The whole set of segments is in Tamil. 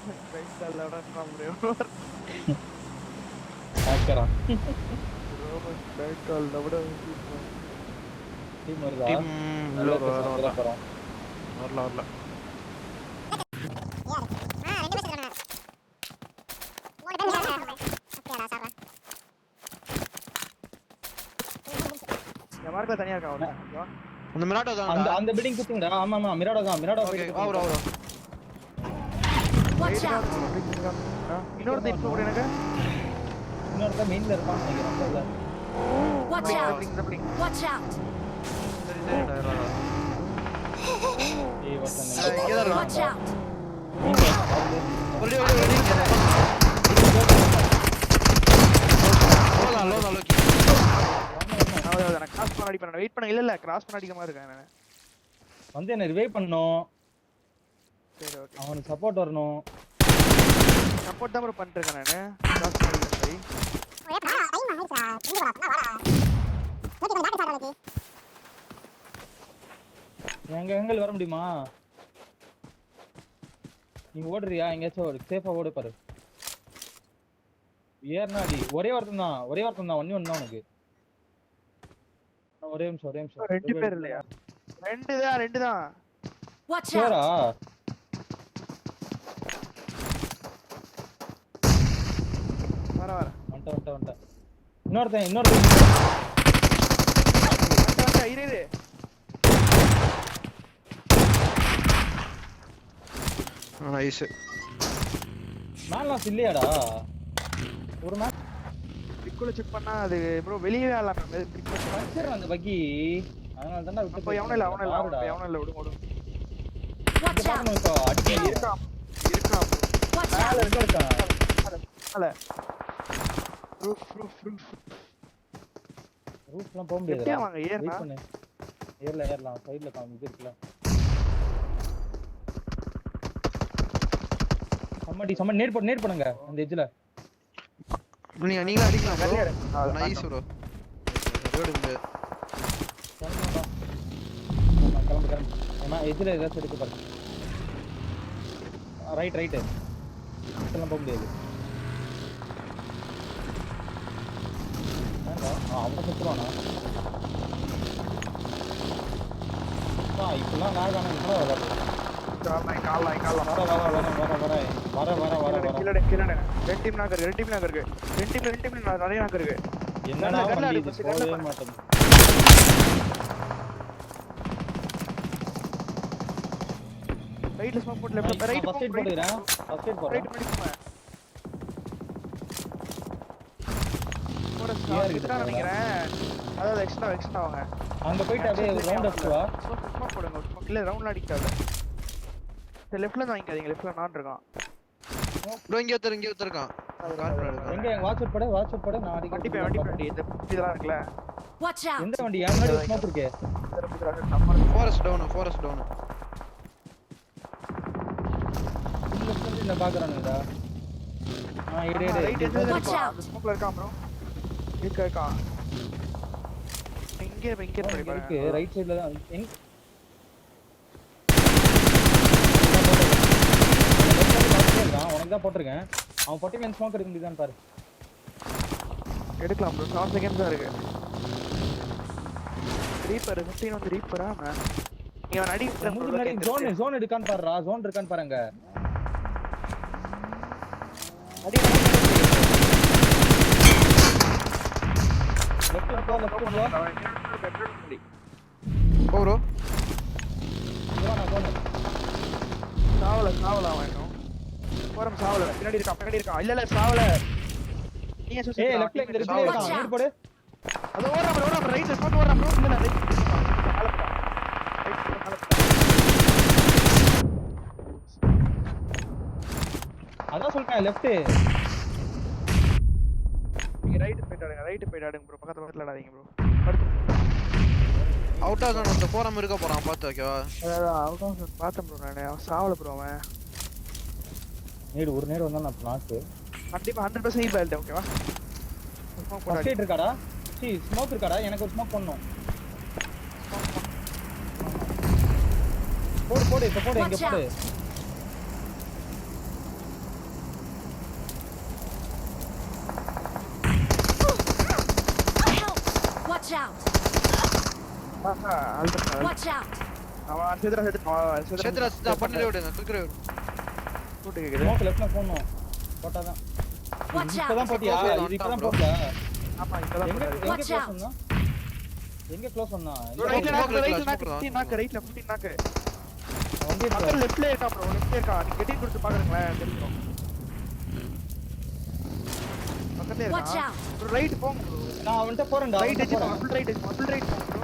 பேக் கால்ல ப்ரோ ஹேக்கரா ப்ரோ பேக் கால்ல விட டீம் வருதா டீம் வரல வரல மார்க்ல தனியா இருக்கா ஓகேவா அந்த மிராடோ தான் அந்த அந்த பில்டிங் குத்துங்கடா ஆமா ஆமா மிராடோ தான் ஓகே வா ப்ரோ இன்னொரு இப்போ கூட எனக்கு இன்னொருத்த மெயின்ல இருப்பான் நினைக்கிறேன் Watch out! Watch out! சரி சரி ஏய் வசன் இங்க தான் Watch இருக்கான் out! ஒரே லோ லோக்கி நான் கிராஸ் பண்ண அடிப்பேன் வெயிட் பண்ண இல்ல கிராஸ் பண்ண அடிக்க மாதிரி இருக்கேன் நான் வந்து என்ன ரிவைவ் பண்ணனும் சரி ஓகே அவனுக்கு சப்போர்ட் வரணும் சப்போர்ட் தான் ப்ரோ பண்ணிட்டு இருக்கேன் நான் கிராஸ் பண்ண அடிக்க சரி எங்க எங்க வர முடியுமா நீ ஓடுறியா எங்கேயாச்சும் ஓடு சேஃபா ஓடு பாரு ஏர்னாடி ஒரே ஒருத்தன் தான் ஒண்ணே ஒண்ணு உனக்கு ஒரே நிமிஷம் ரெண்டு பேர் இல்லையா ரெண்டு தான் Watch சேரா out! வர வந்துட்டேன் இன்னொருத்தன் இரு நைஸ் மேலாம் இல்லையாடா ஒரு மேட்ச் பிக்குல செக் பண்ணா அது ப்ரோ வெளியவே ஆலாம் பஞ்சர் அந்த பக்கி அதனால தான் விட்டு அப்ப எவனும் இல்ல விடு Watch out! இப்போ அடி இருக்கான் Watch மேல out! இருக்கான் மேல ரூஃப் ரூஃப்லாம் போக முடியாது எப்படியா வாங்க ஏறனா வெயிட் பண்ணு ஏறலாம் சைடுல இது இருக்குல சம்மடி நேட் பண்ணுங்க அந்த எட்ஜ்ல நீங்க அடிக்கலாம் ப்ரோ நைஸ் ப்ரோ ரோடுங்க கிளம்பு ஏமா எட்ஜ்ல ஏதாவது எடுத்து பாரு ரைட் இதெல்லாம் போக முடியாது அவன் சுத்துவானா இப்பெல்லாம் நாகான ரெண்டு டீம் நாக்கு இருக்கு நிறைய நாக்கு இருக்கு என்னடா போகவே மாட்டேங்குது ரைட்ல smoke boat left right first eight போடுறேன் ரைட் பண்ணி போங்க நினைக்கிறேன் அதாவது எக்ஸ்ட்ரா வாங்க அங்க போயிட்டு அப்படியே ரவுண்ட் அப் வா ஸ்மோக் போடுங்க இல்ல ரவுண்ட்ல அடிக்காத இந்த லெஃப்ட்ல தான் வாங்கிக்காதீங்க லெஃப்ட்ல நான் இருக்கான் ப்ரோ இங்க ஒருத்தர் எங்க வாட்ச் அவுட் போடு நான் அடிக்க வண்டி இந்த இதெல்லாம் இருக்குல Watch out! எந்த வண்டி யானோட ஸ்மோக் இருக்கே ஃபாரஸ்ட் டவுன் இந்த பாக்குறானுடா எடு ரைட் ஸ்மோக்ல இருக்கான் ப்ரோ இருக்கா இங்க இருக்கு ரைட் சைடுல தான் உனக்கு தான் போட்டிருக்கேன் அவன் 49 ஸ்மோக் எடுக்க முடியுதான்னு பாரு எடுக்கலாம் ப்ரோ 7 செகண்ட்ஸ் தான் இருக்கு ரீப்பர் 15 வந்து ரீப்பரா நீ அவன் அடி முன்னாடி ஜோன் எடுக்கான்னு பாருடா ஜோன் இருக்கான்னு பாருங்க அடி லெஃப்ட் போ ப்ரோ நான் போறேன் சாவல அவன் போறோம் சாவல பின்னாடி இருக்கான் இல்ல சாவல நீ சுத்தி ஏய் லெஃப்ட்ல இங்க இருக்கான் நேர் போடு அது ஓடுறான் ரைட்ல ஸ்பாட் ஓடுறான் ப்ரோ இல்ல ரைட் அதான் சொல்றேன் லெஃப்ட் நீங்க ரைட் போய்டாடுங்க ப்ரோ பக்கத்துல ஆடாதீங்க ப்ரோ அடுத்து அவுட் ஆஃப் ஜோன் வந்து போறாம இருக்க போறான் பாத்து ஓகேவா அதான் அவுட் ஆஃப் ஜோன் பார்த்தேன் ப்ரோ நான் சாவல ப்ரோ அவன் ஒரு நேரம் வந்தா நான் நாக்கு கண்டிப்பா 100% ஹீல் பண்ணிட்டேன் ஓகேவா ஸ்மோக் போடா ஃபர்ஸ்ட் இருக்காடா ஸ்மோக் இருக்காடா எனக்கு ஒரு ஸ்மோக் பண்ணனும் போடு இங்க போடு out! Alter Watch out! அவன் சேத்ரா சேத்ரா பண்ணிட்டு விடுங்க குக்கரே கூட்டு கேக்குது ஸ்மோக் லெஃப்ட்ல போணும் போட்டாதான் Watch இப்பதான் out! போட்டியா இது இப்பதான் போட்டல ஆமா இப்பதான் எங்க போறாரு. எங்க Watch க்ளோஸ் out. பண்ணா எங்க க்ளோஸ் பண்ணா ரைட்ல smoke நாக்கு இருக்குல்ல, ரைட்ல smoke நாக்கு 15 நாக்கு ரைட்ல 15 நாக்கு வந்து பக்கத்துல லெஃப்ட்ல இருக்கா ப்ரோ லெஃப்ட்ல இருக்கா நீங்க கெட்டிங் கொடுத்து பாக்குறீங்களா தெரியும் பக்கத்துல Watch இருக்கா out! ப்ரோ ரைட் போங்க ப்ரோ நான் அவன்ட்ட போறேன்டா ரைட் அவன்ட்ட எட்ஜ் போறேன் ஃபுல் ரைட் போங்க ப்ரோ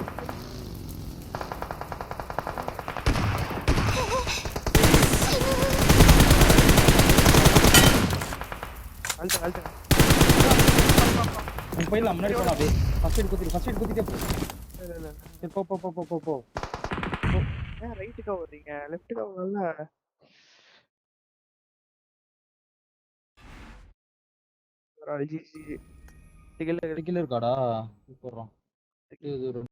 அல்டா உன் போயிடலாம் முன்னாடி போலாம் அப்படியே ஃபர்ஸ்ட் எய்ட் குத்திட்டே போ இல்ல இல்ல சரி, போ போ போ போ போ போ ஏன் ரைட்டுக்கா வர்றீங்க லெஃப்ட்டுக்கா வரல ஜி ஜி கீழ இருக்காடா போடுறோம் இது